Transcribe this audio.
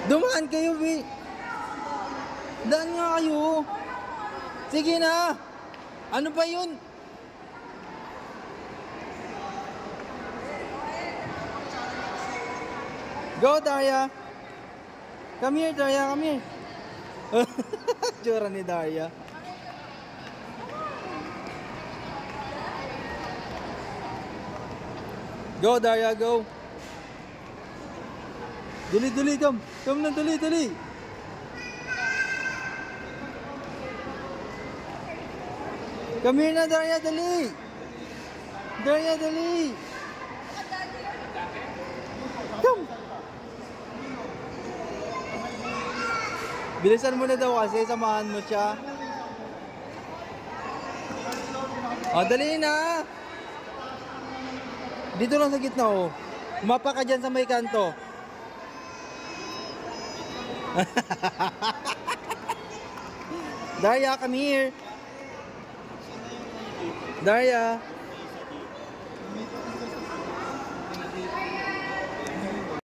Dumaan kayo, Bi. Daan nga kayo. Sige na. Ano ba yun? Go, Daria. Come here, Daria. Come here. Tsura ni Daria. Go, Daria, go. Dali, dali, come. Come na, dali, dali. Come here na, Daria, dali. Daria, dali. Come. Bilisan mo na daw kasi, samahan mo siya. O, dali na. Dito lang sa gitna, oh. Umapa ka dyan sa may kanto. Daria, come here. Daria.